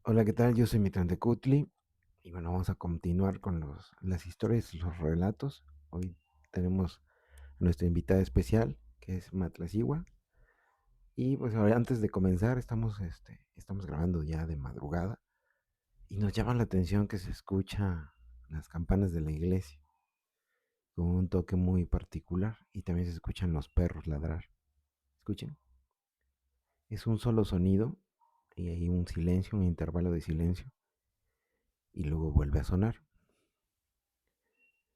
Hola, ¿qué tal? Yo soy Mitran de Kutli y bueno, vamos a continuar con las historias, los relatos. Hoy tenemos a nuestra invitada especial, que es Matlacigua. Y pues ahora, antes de comenzar, estamos grabando ya de madrugada y nos llama la atención que se escucha las campanas de la iglesia con un toque muy particular y también se escuchan los perros ladrar. Escuchen, es un solo sonido y hay un silencio, un intervalo de silencio y luego vuelve a sonar.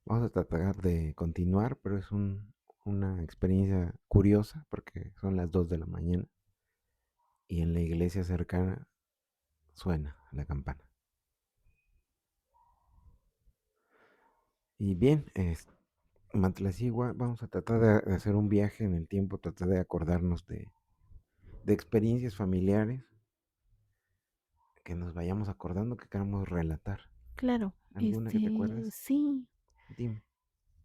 Vamos a tratar de continuar, pero una experiencia curiosa porque son las 2 de la mañana y en la iglesia cercana suena la campana. Y bien, Matlacigua, vamos a tratar de hacer un viaje en el tiempo, tratar de acordarnos de experiencias familiares que nos vayamos acordando que queramos relatar. Claro, ¿Alguna que te acuerdes? sí, Dime.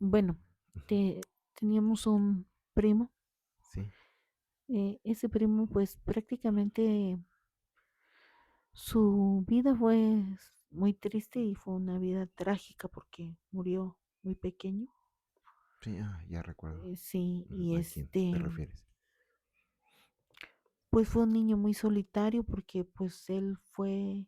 bueno, Ujú. teníamos un primo, Sí, ese primo pues prácticamente su vida fue muy triste y fue una vida trágica porque murió muy pequeño. sí, ya recuerdo. Sí, y ¿A quién te refieres? pues fue un niño muy solitario porque pues él fue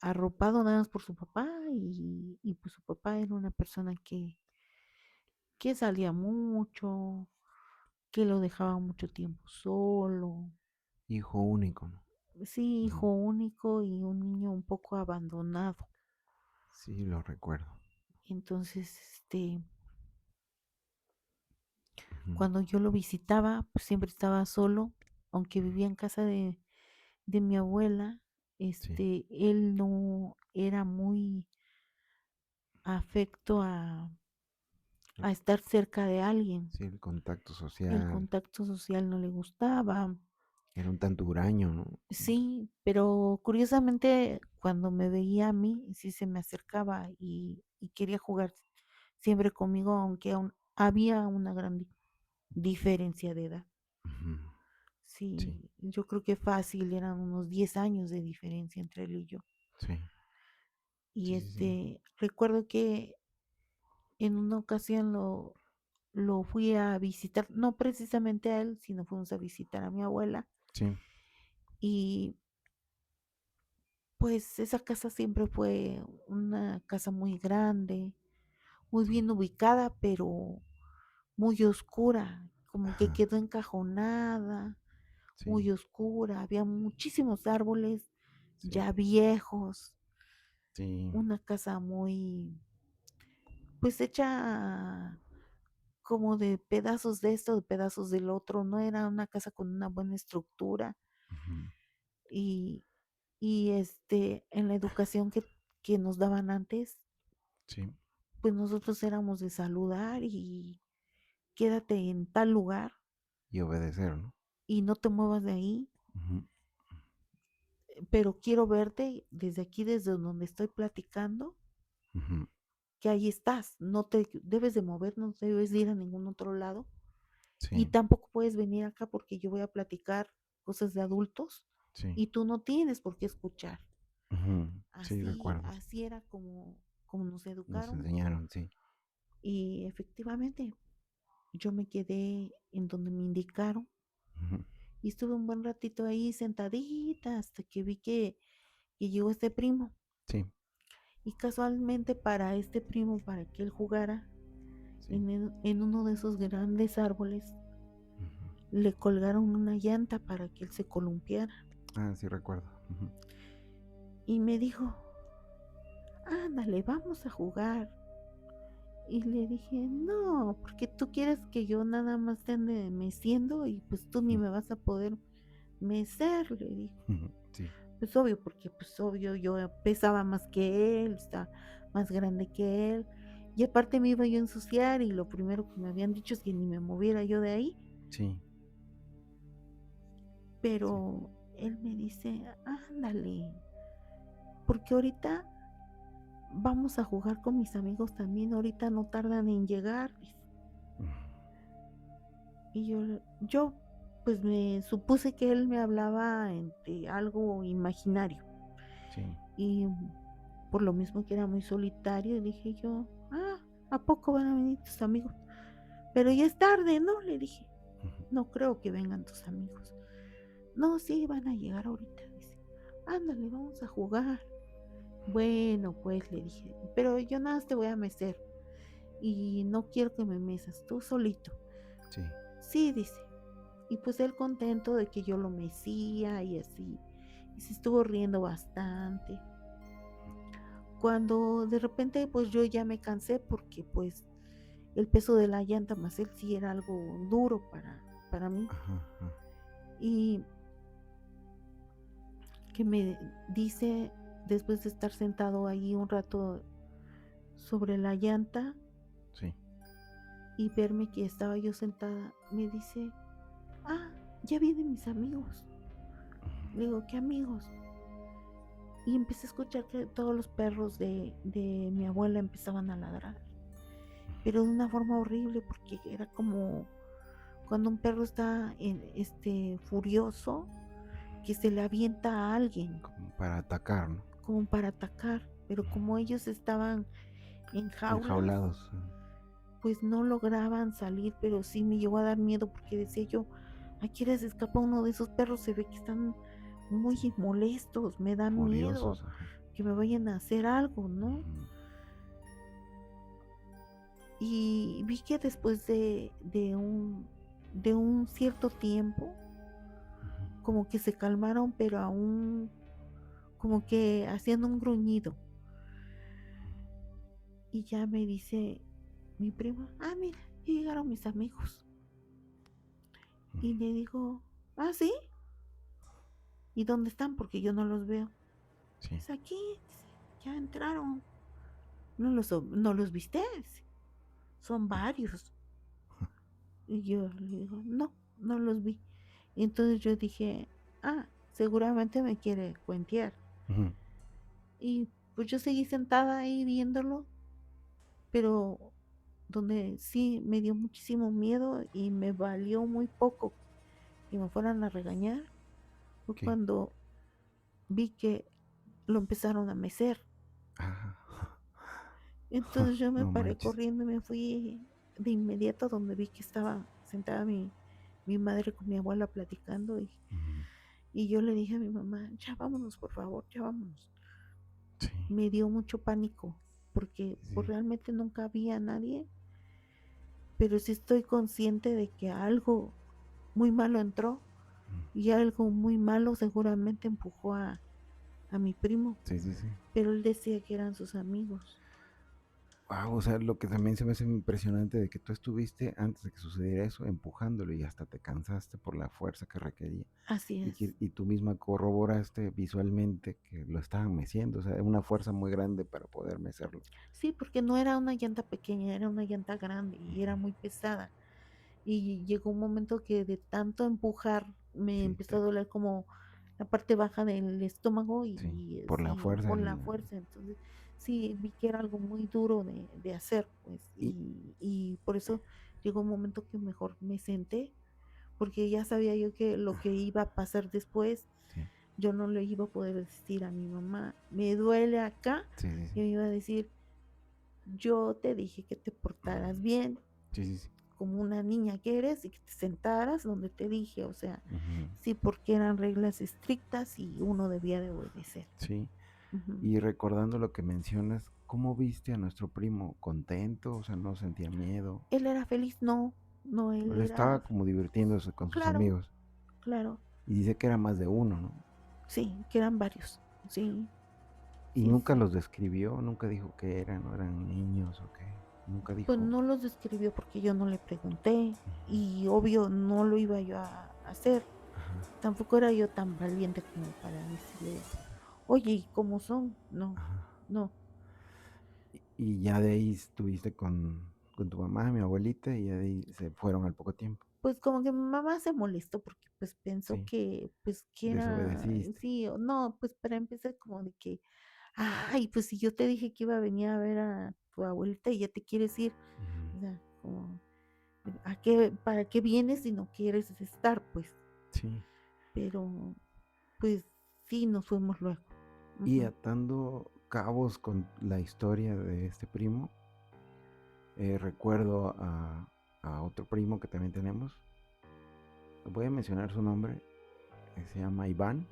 arropado nada más por su papá y pues su papá era una persona que salía mucho, que lo dejaba mucho tiempo solo. Hijo único, ¿no? Sí, Ujú. hijo único y un niño un poco abandonado. Sí, lo recuerdo. Entonces, Ujú. cuando yo lo visitaba, pues siempre estaba solo, aunque vivía en casa de mi abuela, Sí, él no era muy afecto el- a estar cerca de alguien. sí, el contacto El social contacto social no le gustaba. era un tanto huraño, ¿no? Sí, pero curiosamente cuando me veía a mí, sí se me acercaba y quería jugar siempre conmigo, aunque aún había una gran diferencia de edad. Ujú. Sí, Sí, yo creo que fácil, eran unos 10 años de diferencia entre él y yo. sí, Y sí, sí, sí, recuerdo que en una ocasión lo fui a visitar, no precisamente a él, sino fuimos a visitar a mi abuela. sí, Y pues esa casa siempre fue una casa muy grande, muy sí, bien ubicada, pero muy oscura, como que ajá, quedó encajonada, sí, muy oscura, había muchísimos árboles sí, ya viejos, sí, una casa muy, pues hecha como de pedazos de esto, de pedazos del otro, no era una casa con una buena estructura ujú, y, y en la educación que nos daban antes, sí, pues nosotros éramos de saludar y quédate en tal lugar y obedecer, ¿no? y no te muevas de ahí, Ujú, pero quiero verte desde aquí, desde donde estoy platicando, ujú, que ahí estás, no te debes de mover, no debes de ir a ningún otro lado y sí, tampoco puedes venir acá porque yo voy a platicar cosas de adultos sí, y tú no tienes por qué escuchar. ujú, sí, Así, recuerdo, así era como nos nos educaron enseñaron, sí, y efectivamente yo me quedé en donde me indicaron ujú, y estuve un buen ratito ahí sentadita hasta que vi que llegó este primo. sí, Y casualmente para este primo, para que él jugara sí, en uno de esos grandes árboles, ujú. le colgaron una llanta para que él se columpiara. Ah, sí, recuerdo, ujú, Y me dijo, ándale, vamos a jugar. Y le dije, no, porque tú quieres que yo nada más te ande meciendo y pues tú ni ujú, me vas a poder mecer, le dije. ujú, sí, Pues obvio, porque pues obvio yo pesaba más que él, está más grande que él. Y aparte me iba yo a ensuciar y lo primero que me habían dicho es que ni me moviera yo de ahí. sí, sí, Pero él me dice, ándale, porque ahorita vamos a jugar con mis amigos también, ahorita no tardan en llegar. ujú, Y yo pues me supuse que él me hablaba de algo imaginario. Sí. Y por lo mismo que era muy solitario, dije yo, ¿a poco van a venir tus amigos? Pero ya es tarde, ¿no? Le dije, Ujú. no creo que vengan tus amigos. No, sí, van a llegar ahorita, dice. Ándale, vamos a jugar. Bueno, pues le dije, pero yo nada más te voy a mecer y no quiero que me mesas, tú solito. Sí. Sí, dice. Y pues él contento de que yo lo mecía y así. Y se estuvo riendo bastante. Cuando de repente pues yo ya me cansé porque pues el peso de la llanta más él sí era algo duro para mí. Ajá, ajá. Y que me dice, después de estar sentado ahí un rato sobre la llanta Sí. y verme que estaba yo sentada, me dice, ya vienen mis amigos. Ujú. Le digo, ¿qué amigos? Y empecé a escuchar que todos los perros de mi abuela empezaban a ladrar, pero de una forma horrible porque era como cuando un perro está furioso, que se le avienta a alguien, Como para atacar, ¿no? como para atacar, pero como Ujú. ellos estaban en jaulas, Enjaulados. pues no lograban salir, pero sí me llegó a dar miedo porque decía yo, ¿a qué hora se escapa uno de esos perros? Se ve que están muy Sí. molestos, me da miedo Furiosos. Ajá. que me vayan a hacer algo, ¿no? Ujú. Y vi que después de un cierto tiempo, Ujú. como que se calmaron, pero aún como que haciendo un gruñido. Y ya me dice mi prima, mira, ya llegaron mis amigos. Ujú. Y le digo, ¿sí? ¿Y dónde están? Porque yo no los veo. Sí. Dice, aquí, dice, ya entraron. No los viste, dice, son varios. Y yo le digo, no, no los vi. Y entonces yo dije, seguramente me quiere cuentear. Ujú. Y pues yo seguí sentada ahí viéndolo, pero donde sí me dio muchísimo miedo y me valió muy poco que me fueran a regañar fue ¿Qué? cuando vi que lo empezaron a mecer. Ah. Entonces yo me No paré manches. corriendo y me fui de inmediato donde vi que estaba sentada mi madre con mi abuela platicando Ujú. y yo le dije a mi mamá, ya vámonos, por favor, ya vámonos. Sí. Me dio mucho pánico porque pues Sí. realmente nunca había nadie, pero sí estoy consciente de que algo muy malo entró y algo muy malo seguramente empujó a mi primo, Sí, sí, sí. pero él decía que eran sus amigos. Wow, o sea, lo que también se me hace impresionante de que tú estuviste antes de que sucediera eso empujándolo y hasta te cansaste por la fuerza que requería. Así es. Y tú misma corroboraste visualmente que lo estaban meciendo, o sea, una fuerza muy grande para poder mecerlo. Sí, porque no era una llanta pequeña, era una llanta grande y Ujú. era muy pesada. Y llegó un momento que de tanto empujar me Sí, empezó a doler como la parte baja del estómago sí, y por la sí, fuerza. por la fuerza. Entonces, sí, vi que era algo muy duro de hacer, pues, Y, y por eso llegó un momento que mejor me senté, porque ya sabía yo que lo que iba a pasar después, sí, yo no le iba a poder decir a mi mamá, me duele acá, sí, sí, y sí, me iba a decir, yo te dije que te portaras bien, sí, sí, sí. como una niña que eres y que te sentaras donde te dije, o sea, Ujú. sí, porque eran reglas estrictas y uno debía de obedecer. Sí, Ujú. y recordando lo que mencionas, ¿cómo viste a nuestro primo? ¿Contento? O sea, no sentía miedo. Él era feliz, no, no, él Él era, estaba como divirtiéndose con sus claro, amigos. claro, Y dice que era más de uno, ¿no? sí, que eran varios, sí, Y sí, nunca sí. los describió, nunca dijo que eran, o eran niños o qué. Nunca Pues dijo. no los describió porque yo no le pregunté Ujú. y obvio no lo iba yo a hacer. Ajá, Tampoco era yo tan valiente como para decirle, oye, ¿y cómo son? No, ajá. no. Y ya de ahí estuviste con tu mamá, mi abuelita, y ya de ahí se fueron al poco tiempo. Pues como que mi mamá se molestó porque pues pensó Sí, que era, desobedeciste. sí o no, pues para empezar como de que, ay, pues si yo te dije que iba a venir a ver a tu abuelita y ya te quieres ir, Ujú. o sea, como, para qué vienes si no quieres estar? Pues Sí. pero pues sí, nos fuimos luego. Y Ujú. atando cabos con la historia de este primo, recuerdo a otro primo que también tenemos. Voy a mencionar su nombre, se llama Iván.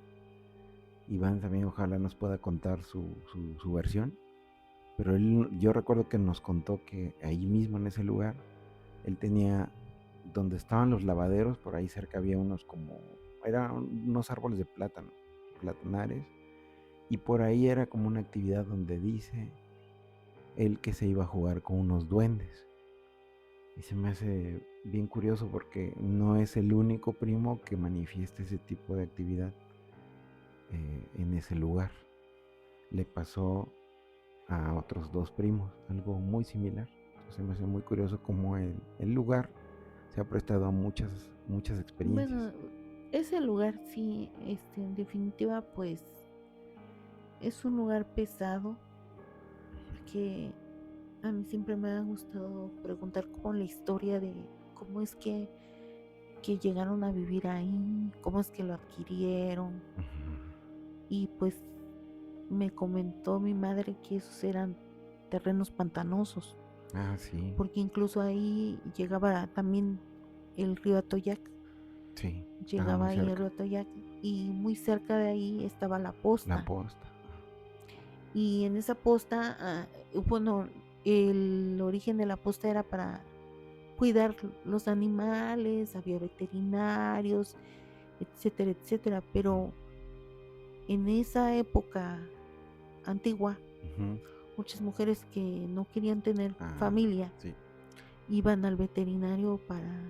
Iván también ojalá nos pueda contar su versión. Pero yo recuerdo que nos contó que ahí mismo en ese lugar, él tenía, donde estaban los lavaderos, por ahí cerca había unos como, eran unos árboles de plátano, platanares, y por ahí era como una actividad donde dice él que se iba a jugar con unos duendes. Y se me hace bien curioso porque no es el único primo que manifiesta ese tipo de actividad en ese lugar. Le pasó a otros dos primos, algo muy similar. Entonces me hace muy curioso cómo el lugar se ha prestado a muchas experiencias. Bueno, ese lugar sí, en definitiva, pues es un lugar pesado porque a mí siempre me ha gustado preguntar como la historia de cómo es que llegaron a vivir ahí, cómo es que lo adquirieron. Y pues me comentó mi madre que esos eran terrenos pantanosos, Ah, sí, porque incluso ahí llegaba también el río Atoyac, sí, estaba llegaba muy ahí el cerca. río Atoyac y muy cerca de ahí estaba la La posta. posta. Y en esa posta, bueno, el origen de la posta era para cuidar los animales, había veterinarios, etcétera, etcétera, pero en esa época antigua, Ujú. muchas mujeres que no querían tener Ah, familia sí, iban al veterinario para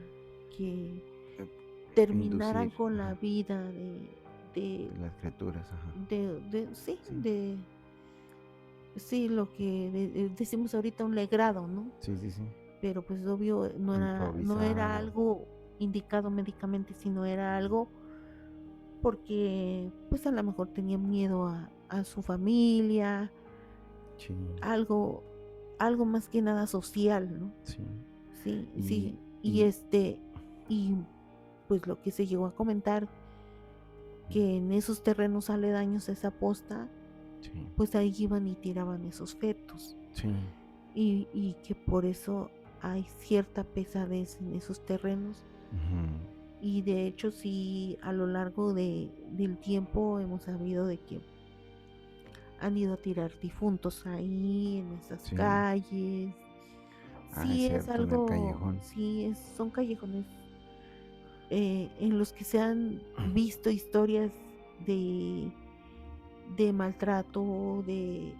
que eh, terminaran inducir, con la ajá, vida de, de las criaturas, ajá. sí, Sí, sí, lo que decimos ahorita un legrado, ¿no? sí, sí, sí. Pero pues obvio no era Improvisado. algo indicado médicamente, sino era algo porque pues a lo mejor tenían miedo a su familia, Sí, algo, algo más que nada social, ¿no? sí. Sí, Y, sí, y y pues lo que se llegó a comentar, que en esos terrenos aledaños a esa posta, sí, pues ahí iban y tiraban esos fetos, sí. y que por eso hay cierta pesadez en esos terrenos, Ujú. y de hecho sí, a lo largo del tiempo hemos sabido de que han ido a tirar difuntos ahí, en esas Sí. calles. Ah, es Sí, es cierto, en el algo, callejón. sí, son callejones en los que se han visto historias de, de maltrato, de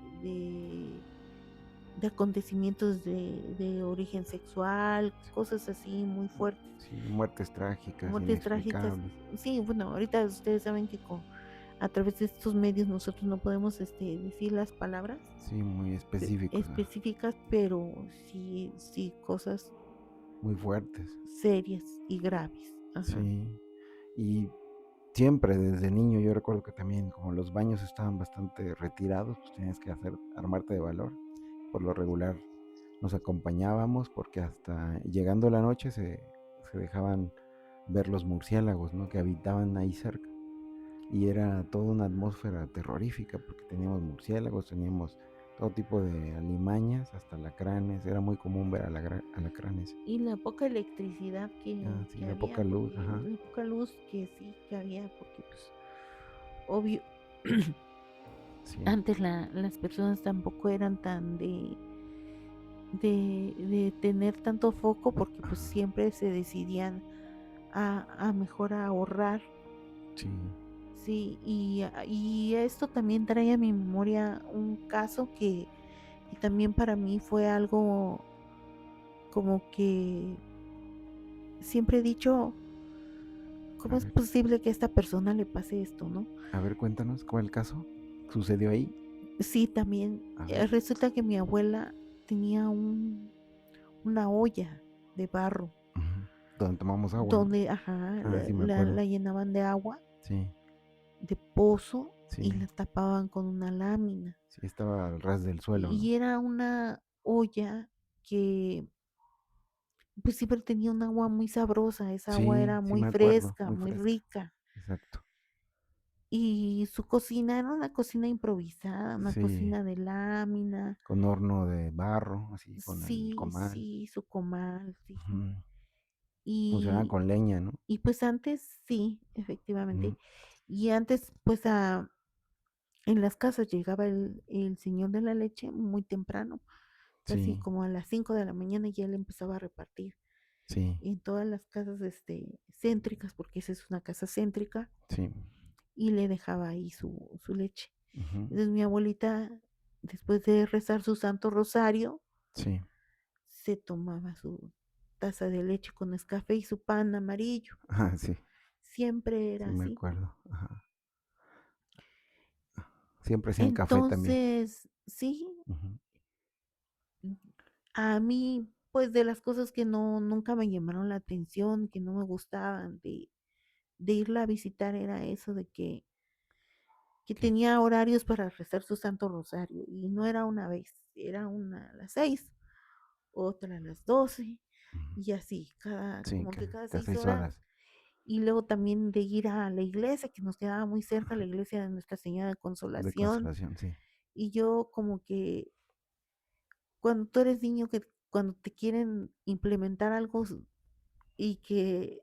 acontecimientos de origen sexual, cosas así muy fuertes, Sí, muertes trágicas, muertes trágicas. inexplicables. Sí, bueno, ahorita ustedes saben que a través de estos medios nosotros no podemos decir las palabras Sí, muy específicos, específicas, pero sí, sí, cosas muy fuertes. serias y graves. Ajá. Sí, y siempre desde niño yo recuerdo que también como los baños estaban bastante retirados, pues tenías que armarte de valor. Por lo regular nos acompañábamos porque hasta llegando la noche se dejaban ver los murciélagos, ¿no? Que habitaban ahí cerca. Y era toda una atmósfera terrorífica porque teníamos murciélagos, teníamos todo tipo de alimañas, hasta alacranes, era muy común ver alacranes. Y la poca electricidad Ah, sí, que la había, poca luz, porque ajá. la poca luz que sí que había, porque pues obvio, Sí, antes las personas tampoco eran tan de tener tanto foco, porque pues siempre se decidían a mejor a ahorrar. sí, Sí, y esto también trae a mi memoria un caso que también para mí fue algo como que siempre he dicho, a ¿cómo es ver, posible que a esta persona le pase esto, no? a ver, cuéntanos, ¿cuál caso sucedió ahí? Sí, también A ver, resulta que mi abuela tenía una olla de barro ujú, donde tomamos agua, ¿no? donde, ajá, Ah, sí, me acuerdo. la llenaban de agua, Sí, de pozo, y sí, la tapaban con una lámina. sí, estaba al ras del suelo, ¿no? Y era una olla que pues siempre tenía un agua muy sabrosa, esa agua Sí, era sí muy me acuerdo, fresca, muy muy fresca. rica. Exacto. Y su cocina era una cocina improvisada, una Sí, cocina de lámina. con horno de barro, así, con el Sí, comal. sí, su comal, sí. Ujú. Funcionaba Y, con leña, ¿no? y pues antes, sí, Ujú. efectivamente. Y antes, pues en las casas llegaba el señor de la leche muy temprano, casi Sí, como a las 5 de la mañana, y ya él empezaba a repartir sí, en todas las casas céntricas, porque esa es una casa céntrica, sí. y le dejaba ahí su leche. Ujú. Entonces mi abuelita, después de rezar su santo rosario, Sí. se tomaba su taza de leche con Nescafé y su pan amarillo. Ah, sí, Siempre sí era me así. acuerdo. Ajá. Siempre hacían café también. Entonces, sí, Ujú. a mí, pues de las cosas que no, nunca me llamaron la atención, que no me gustaban de irla a visitar, era eso de que ¿Qué? tenía horarios para rezar su Santo Rosario. Y no era una vez, era una a las 6, otra a las 12, Ujú. y así, Sí, como que cada cada 6 seis horas. horas Y luego también de ir a la iglesia, que nos quedaba muy cerca, la iglesia de Nuestra Señora de de Consolación. consolación, sí. Y yo como que cuando tú eres niño, que cuando te quieren implementar algo y que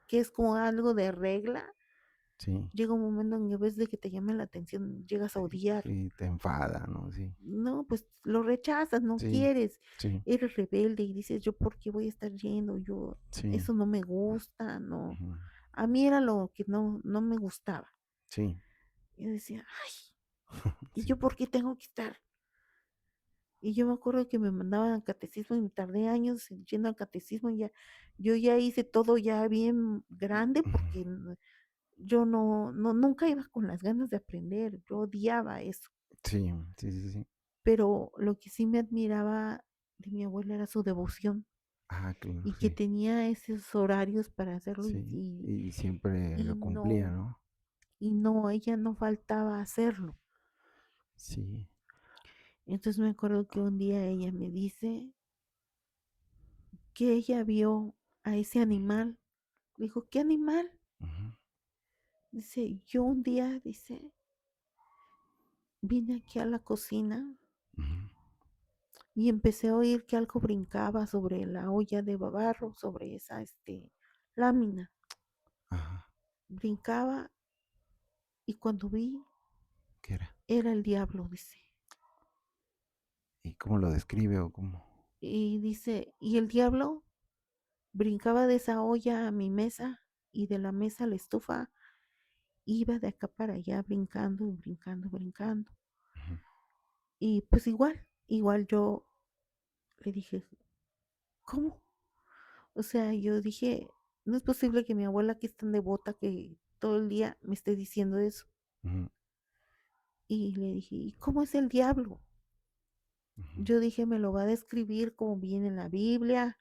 es como algo de regla, Sí, llega un momento en que en vez de que te llame la atención, llegas a sí, odiar. sí, te enfada, ¿no? Sí, No, pues lo rechazas, no sí, quieres, sí, eres rebelde y dices, yo por qué voy a estar yendo, yo, sí. eso no me gusta, no. Ujú. A mí era lo que no me gustaba. Sí, Yo decía, ay, ¿y sí. yo por qué tengo que estar? Y yo me acuerdo que me mandaban al catecismo y me tardé años yendo al catecismo. Ya, yo ya hice todo ya bien grande porque yo nunca iba con las ganas de aprender. Yo odiaba eso. Sí, sí, sí, sí. Pero lo que sí me admiraba de mi abuela era su devoción Ah, claro, y que sí, tenía esos horarios para hacerlo sí. Y siempre y lo cumplía, no, ¿no? y no, ella no faltaba a hacerlo. Sí. Entonces me acuerdo que un día ella me dice que ella vio a ese animal. Dijo, ¿qué animal? Ujú, Dice, yo un día, dice, vine aquí a la cocina ujú. y empecé a oír que algo brincaba sobre la olla de barro, sobre esa lámina. Ajá. Brincaba y cuando vi, ¿Qué era? era el diablo, dice. ¿Y cómo lo describe o cómo? Y dice, y el diablo brincaba de esa olla a mi mesa y de la mesa a la estufa, iba de acá para allá brincando, brincando, brincando. Ujú, Y pues igual yo le dije, ¿cómo? O sea, yo dije, no es posible que mi abuela, que es tan devota, que todo el día me esté diciendo eso. ujú, Y le dije, ¿y cómo es el diablo? ujú. Yo dije, me lo va a describir como viene en la Biblia,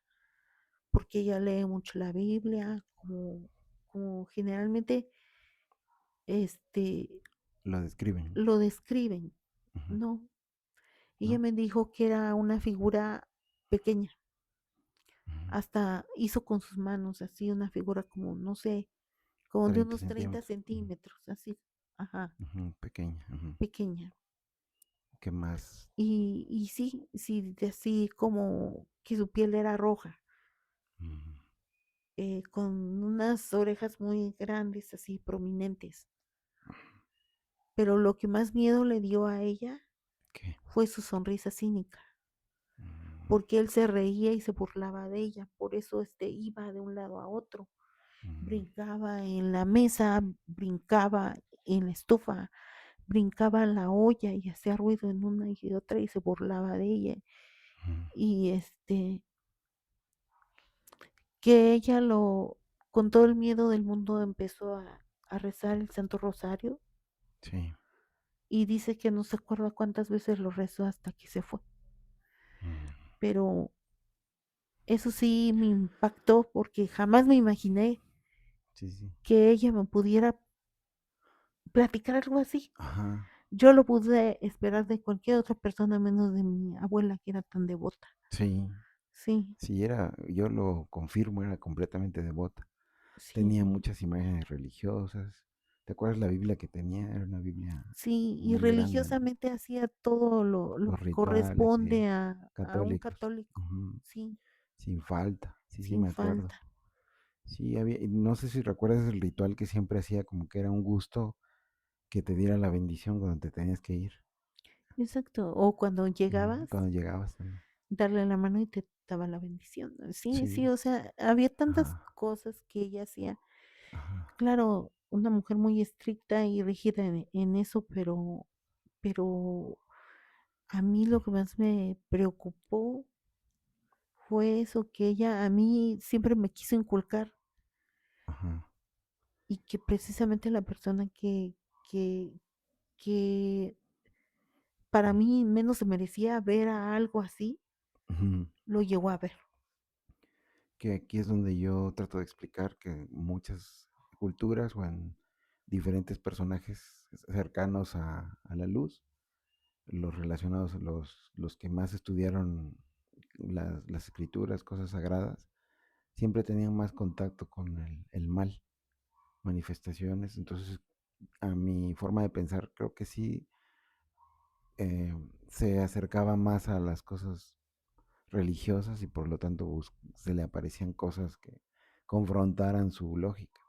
porque ella lee mucho la Biblia, como generalmente este, Lo describen. lo describen, Ujú, ¿no? Ella ¿no? me dijo que era una figura pequeña, Ujú. hasta hizo con sus manos así una figura como, no sé, como de 30 unos 30 centímetros. Ujú, centímetros, así, ajá, ujú, pequeña. Ujú. pequeña. ¿Qué más? Y sí, sí, así como que su piel era roja, Ujú. con unas orejas muy grandes, así prominentes. Pero lo que más miedo le dio a ella ¿Qué? fue su sonrisa cínica, Mm, porque él se reía y se burlaba de ella, por eso iba de un lado a otro, mm, brincaba en la mesa, brincaba en la estufa, brincaba en la olla y hacía ruido en una y otra y se burlaba de ella. mm. Y que ella con todo el miedo del mundo empezó a rezar el Santo Rosario Sí. y dice que no se acuerda cuántas veces lo rezó hasta que se fue. Mm, Pero eso sí me impactó porque jamás me imaginé sí, sí. que ella me pudiera platicar algo así. Ajá. Yo lo pude esperar de cualquier otra persona menos de mi abuela que era tan devota. Sí. sí, Sí, era, yo lo confirmo, era completamente devota. sí, Tenía muchas imágenes religiosas. ¿Te acuerdas la Biblia que tenía? Era una Biblia sí, y muy grande, ¿no? religiosamente hacía todo lo Los que rituales, sí, corresponde a un católicos. católico, Ujú. sí, Sin falta. Sí, sí, sin me acuerdo. falta. Sí, había, y no sé si recuerdas el ritual que siempre hacía, como que era un gusto que te diera la bendición cuando te tenías que ir. Exacto. O cuando Ujú, llegabas, cuando llegabas también. darle la mano y te daba la bendición. Sí, sí, Sí, o sea, había tantas ajá, cosas que ella hacía. ajá, Claro, una mujer muy estricta y rígida en eso, pero a mí lo que más me preocupó fue eso, que ella a mí siempre me quiso inculcar ajá, y que precisamente la persona que, que para mí menos se merecía ver a algo así, ujú. lo llegó a ver. Que aquí es donde yo trato de explicar que muchas culturas o en diferentes personajes cercanos a la luz, los relacionados, los que más estudiaron las escrituras, cosas sagradas, siempre tenían más contacto con el mal, manifestaciones. Entonces, a mi forma de pensar, creo que sí se acercaba más a las cosas religiosas y por lo tanto se le aparecían cosas que confrontaran su lógica.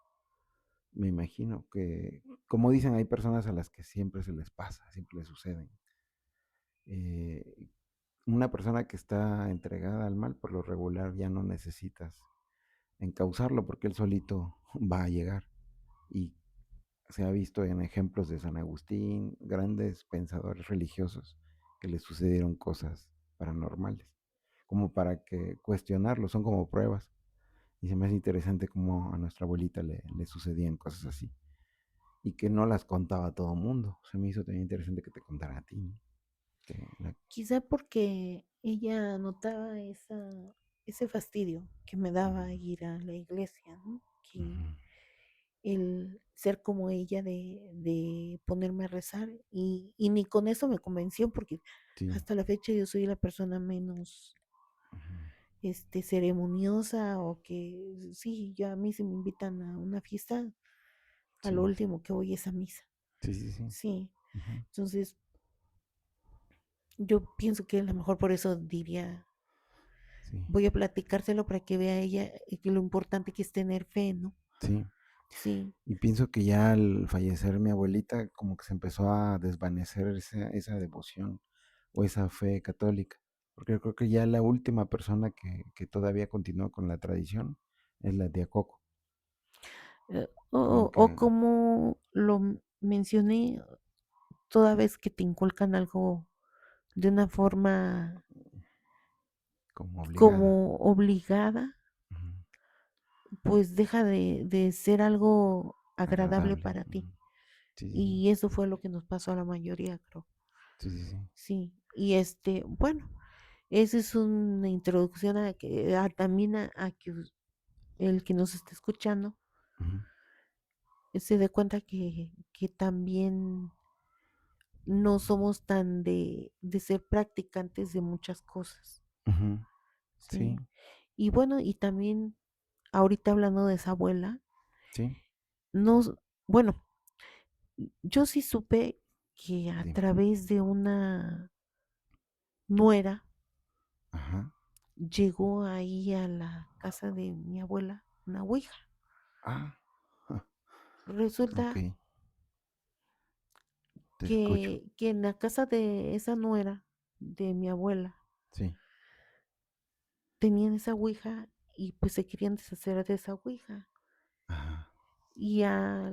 Me imagino que, como dicen, hay personas a las que siempre se les pasa, siempre les suceden. Eh, una persona que está entregada al mal, por lo regular ya no necesitas encauzarlo porque él solito va a llegar. Y se ha visto en ejemplos de San Agustín, grandes pensadores religiosos, que les sucedieron cosas paranormales, como para que cuestionarlo, son como pruebas. Y se me hace interesante cómo a nuestra abuelita le sucedían cosas así y que no las contaba a todo mundo. Se me hizo también interesante que te contara a ti, ¿no? Quizá porque ella notaba ese fastidio que me daba ir a la iglesia, ¿no? Que Ujú, el ser como ella de ponerme a rezar y ni con eso me convenció porque sí, hasta la fecha yo soy la persona menos ujú, ceremoniosa o que sí, yo a mí si me invitan a una fiesta, a lo sí, último que voy es a misa. sí, sí, sí, Sí, ujú, entonces yo pienso que a lo mejor por eso diría, sí, voy a platicárselo para que vea ella que lo importante que es tener fe, ¿no? sí. Sí, Y pienso que ya al fallecer mi abuelita, como que se empezó a desvanecer esa devoción o esa fe católica. Porque yo creo que ya la última persona que todavía continúa con la tradición es la tía Coco. Como o que, como lo mencioné, toda vez que te inculcan algo de una forma como obligada. como obligada, Ujú, pues deja de ser algo agradable agradable. para ti. Ujú, sí, sí, sí. Y eso fue lo que nos pasó a la mayoría, creo. Sí, sí, sí. Sí, y bueno, esa es una introducción a que también a que el que nos esté escuchando Ujú, se dé cuenta que también no somos tan de ser practicantes de muchas cosas, ujú, sí, ¿sí? Y bueno, y también ahorita hablando de esa abuela, sí. nos, bueno, yo sí supe que a Dime. través de una nuera Ajá. llegó ahí a la casa de mi abuela una ouija. Ah, ja, Resulta ok. Te escucho. que en la casa de esa nuera de mi abuela Sí. tenían esa ouija y pues se querían deshacer de esa ouija. Ajá. Y a,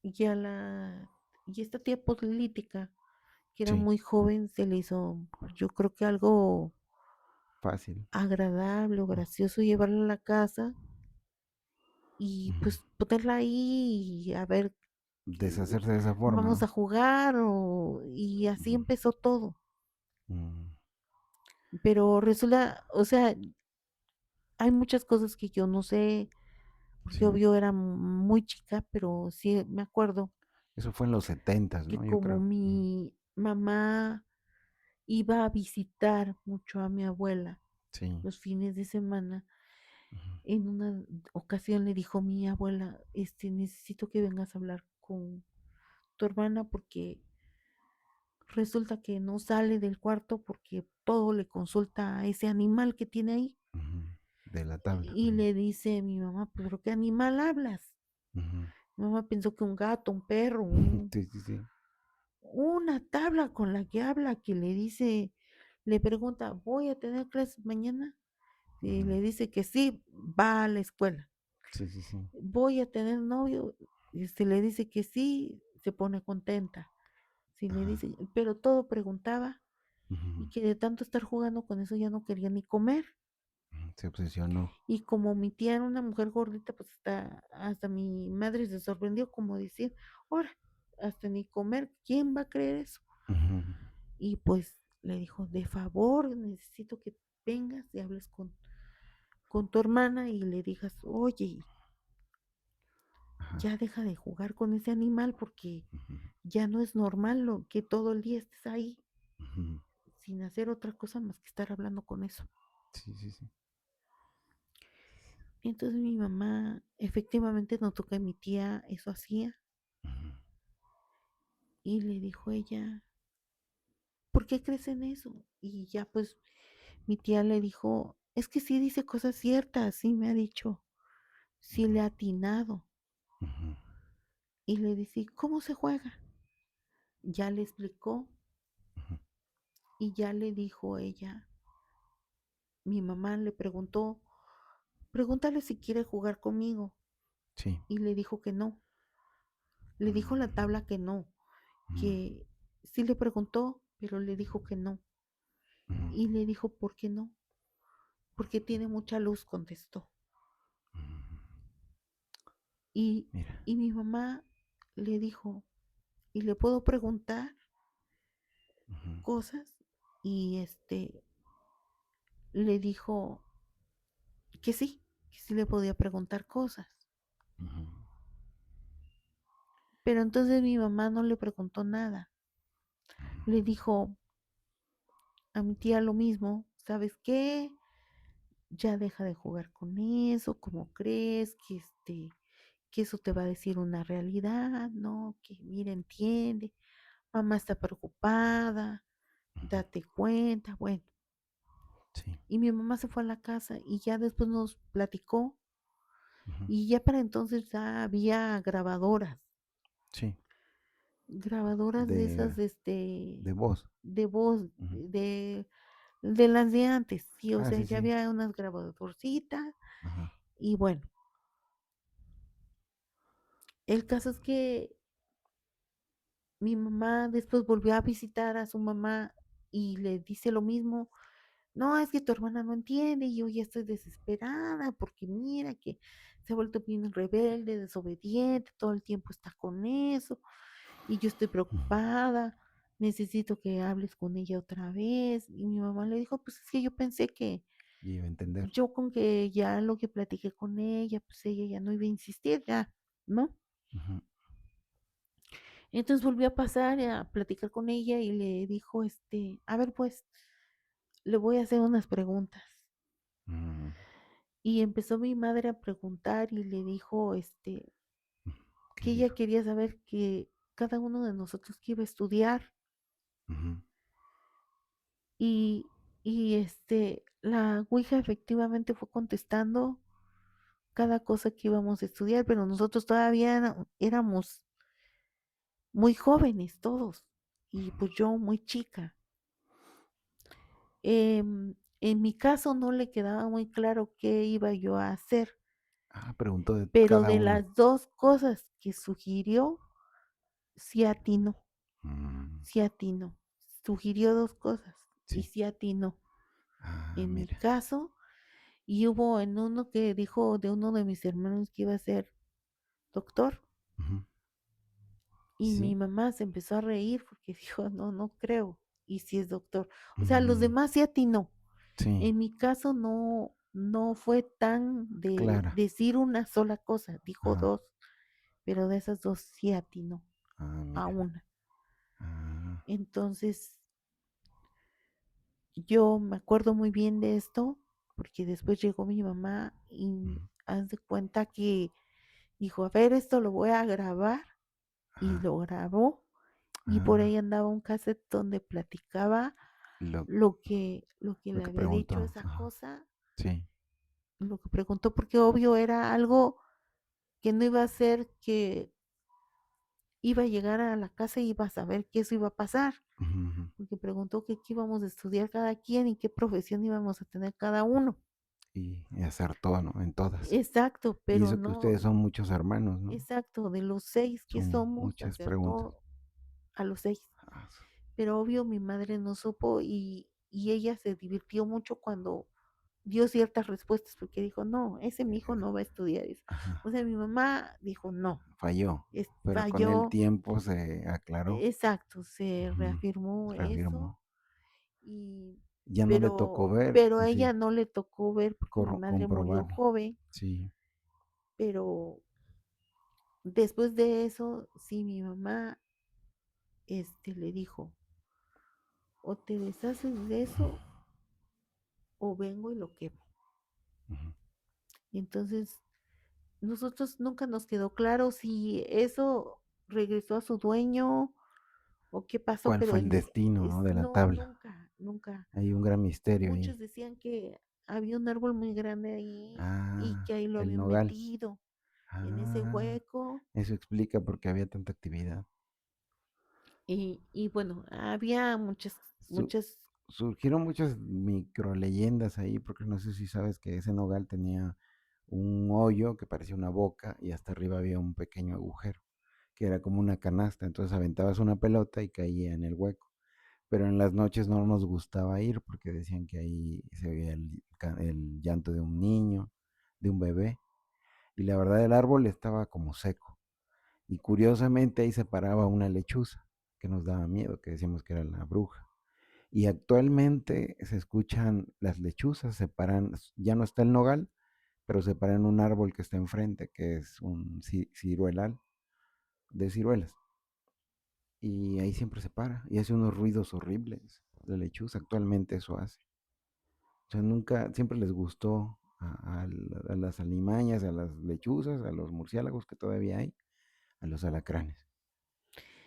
y a la y esta tía política, que era Sí. muy joven, se le hizo, yo creo que algo Fácil. agradable o Oh, gracioso llevarla a la casa y ujú. pues ponerla ahí y a ver, Deshacerse de esa forma, vamos a ¿no? jugar y así Ujú, empezó todo. mm, Pero resulta, o sea, hay muchas cosas que yo no sé, porque sí. obvio era muy chica, pero sí me acuerdo Eso fue en los setentas, que ¿no? Yo como creo. Ujú, mi mamá iba a visitar mucho a mi abuela Sí. los fines de semana. Ujú. En una ocasión le dijo mi abuela, necesito que vengas a hablar con tu hermana porque resulta que no sale del cuarto porque todo le consulta a ese animal que tiene ahí. Ujú. De la tabla. Y le dice mi mamá, pero ¿qué animal hablas? Ujú. Mi mamá pensó que un gato, un perro, Sí, sí, sí. una tabla con la que habla, que le dice, le pregunta, ¿voy a tener clases mañana? Y Ujú. le dice que sí, va a la escuela. Sí, sí, sí. ¿Voy a tener novio? Y si le dice que sí, se pone contenta. Si le Ajá. dice, pero todo preguntaba Ujú. y que de tanto estar jugando con eso ya no quería ni comer. Se obsesionó. Y como mi tía era una mujer gordita, pues hasta mi madre se sorprendió como decir, ahora, hasta ni comer, ¿quién va a creer eso? Ujú. Y pues le dijo, de favor, necesito que vengas y hables con tu hermana y le digas, oye, Ajá. ya deja de jugar con ese animal porque Ujú. ya no es normal lo que todo el día estés ahí Ujú. sin hacer otra cosa más que estar hablando con eso. Sí, sí, sí. Entonces mi mamá efectivamente notó que mi tía eso hacía Ujú. y le dijo ella, ¿por qué crees en eso? Y ya pues mi tía le dijo, es que sí dice cosas ciertas, sí me ha dicho, sí Ujú. le ha atinado. Ujú. Y le dice, ¿cómo se juega? Ya le explicó Ujú. y ya le dijo ella, mi mamá le preguntó, pregúntale si quiere jugar conmigo. Sí. Y le dijo que no. Le dijo la Mm. tabla que no, Mm. que sí le preguntó, pero le dijo que no. Ujú. Y le dijo, ¿por qué no? Porque tiene mucha luz, contestó. Ujú. Y, Mira. y mi mamá le dijo, ¿y le puedo preguntar Ujú. cosas? Y le dijo que sí le podía preguntar cosas. Ujú. Pero entonces mi mamá no le preguntó nada. Le dijo a mi tía lo mismo, ¿sabes qué? Ya deja de jugar con eso, ¿cómo crees que que eso te va a decir una realidad? No, que mira, entiende, mamá está preocupada, Ujú. date cuenta, bueno. Sí. Y mi mamá se fue a la casa y ya después nos platicó Ujú. y ya para entonces ya había Sí. grabadoras de De, esas, de voz. de voz, Ujú. de las de antes, sí, o Ah, sea, sí, ya sí. había unas grabadorcitas Ajá. y bueno, el caso es que mi mamá después volvió a visitar a su mamá y le dice lo mismo. No, es que tu hermana no entiende y yo ya estoy desesperada porque mira que se ha vuelto bien rebelde, desobediente, todo el tiempo está con eso y yo estoy Ujú. preocupada, necesito que hables con ella otra vez. Y mi mamá le dijo, pues es que yo pensé que Y iba a entender. yo con que ya lo que platiqué con ella, pues ella ya no iba a insistir, ya, ¿no? Ujú. Entonces volvió a pasar a platicar con ella y le dijo, a ver, pues, le voy a hacer unas preguntas. Mm. Y empezó mi madre a preguntar y le dijo, ¿Qué que ella dijo? quería saber que cada uno de nosotros que iba a estudiar Ujú. y, la Ouija efectivamente fue contestando cada cosa que íbamos a estudiar, pero nosotros todavía éramos muy jóvenes todos y Ujú. pues yo muy chica. En mi caso no le quedaba muy claro qué iba yo a hacer, Ah, preguntó de pero cada de uno. las dos cosas que sugirió, sí atinó, Mm. sí atinó. Sugirió dos cosas y Sí. sí atinó. Ah, En mi mira. caso, y hubo en uno que dijo de uno de mis hermanos que iba a ser doctor, Ujú. y mi Sí. mamá se empezó a reír porque dijo, no, no creo, y si es doctor. O sea, los Ujú. demás sí atinó. Sí. En mi caso no fue tan de Clara. decir una sola cosa, dijo Ajá. dos, pero de esas dos sí atinó Ah, a mira. una. Ah. Entonces, yo me acuerdo muy bien de esto, porque después llegó mi mamá y Ujú. haz de cuenta que dijo, a ver, esto lo voy a grabar y Ajá. lo grabó y por Ah, ahí andaba un cassette donde platicaba lo, lo que lo le que había dicho preguntó. esa Ajá. cosa, Sí. lo que preguntó, porque obvio era algo que no iba a ser que iba a llegar a la casa y iba a saber que eso iba a pasar, Ujú, ujú. porque preguntó que qué íbamos a estudiar cada quien y qué profesión íbamos a tener cada uno. Y acertó, ¿no? En todas. Exacto, Y pero eso que no, ustedes son muchos hermanos, ¿no? exacto, de los 6 que Son somos, muchas preguntas. acertó a los 6. Ah, Pero obvio mi madre no supo y ella se divirtió mucho cuando dio ciertas respuestas, porque dijo, no, ese mi hijo no va a estudiar eso. ajá. O sea, mi mamá dijo, no, Falló, pero con el falló, tiempo se aclaró. exacto, se Ujú. reafirmó eso, Reafirmó. y, Ya no le tocó pero, ver, pero ¿o a sí? ella no le tocó ver porque mi madre murió Comprobar. joven, Sí. pero después de eso, sí, mi mamá le dijo, o te deshaces de eso o vengo y lo quemo. Ujú. Y entonces, nosotros nunca nos quedó claro si eso regresó a su dueño o qué pasó, ¿Cuál pero fue el destino, no, de la no, tabla? nunca, nunca. Hay un gran misterio ahí. Muchos decían que había un árbol muy grande ahí y Ah, que ahí lo el habían nogal. metido en ese Ah, hueco. eso explica por qué había tanta actividad. Y bueno, había muchas, Su- muchas, Surgieron muchas microleyendas ahí, porque no sé si sabes que ese nogal tenía un hoyo que parecía una boca y hasta arriba había un pequeño agujero, que era como una canasta. Entonces aventabas una pelota y caía en el hueco. Pero en las noches no nos gustaba ir porque decían que ahí se veía el llanto de un niño, de un bebé. Y la verdad el árbol estaba como seco. Y curiosamente ahí se paraba una lechuza que nos daba miedo, que decíamos que era la bruja. Y actualmente se escuchan las lechuzas, se paran, ya no está el nogal, pero se paran en un árbol que está enfrente, que es un ciruelal de ciruelas. Y ahí siempre se para y hace unos ruidos horribles. La lechuza actualmente eso hace. O sea, nunca, siempre les gustó a las alimañas, a las lechuzas, a los murciélagos que todavía hay, a los alacranes.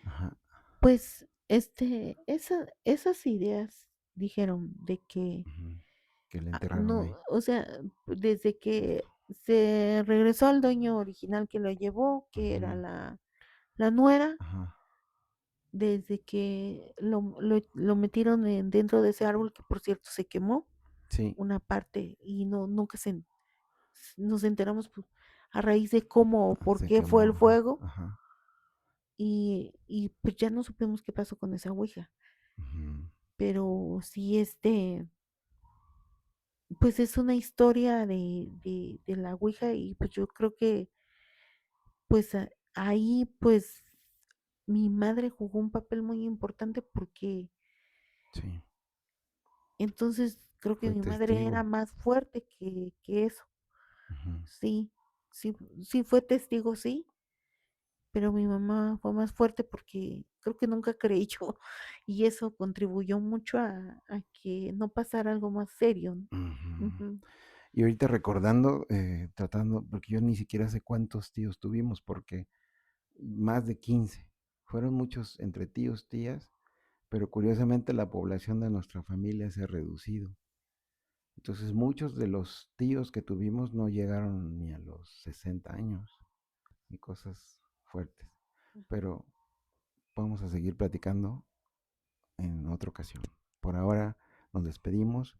Ajá. pues, esas ideas dijeron de que Ujú. Que le enterraron no, ahí. o sea, desde que se regresó al dueño original que lo llevó, que Ujú. era la nuera, Ajá. desde que lo metieron dentro de ese árbol, que por cierto se quemó Sí, una parte y no, nunca nos enteramos pues, a raíz de cómo o por se qué fue quemó. el Ajá. fuego Ajá. y pues ya no supimos qué pasó con esa ouija. Ujú. Pero sí, pues es una historia de la ouija y pues yo creo que pues ahí pues mi madre jugó un papel muy importante porque Sí, entonces creo que fue mi madre era testigo. más fuerte que eso. Ujú. Sí, sí, sí fue testigo, sí, pero mi mamá fue más fuerte porque creo que nunca creyó y eso contribuyó mucho a que no pasara algo más serio, ¿no? Ujú. Ujú. Y ahorita recordando, tratando, porque yo ni siquiera sé cuántos tíos tuvimos, porque más de 15. Fueron muchos entre tíos, tías, pero curiosamente la población de nuestra familia se ha reducido. Entonces muchos de los tíos que tuvimos no llegaron ni a los 60 años, y cosas fuertes. Pero vamos a seguir platicando en otra ocasión. Por ahora nos despedimos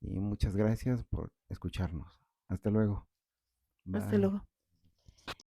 y muchas gracias por escucharnos. Hasta luego. Hasta Bye. luego.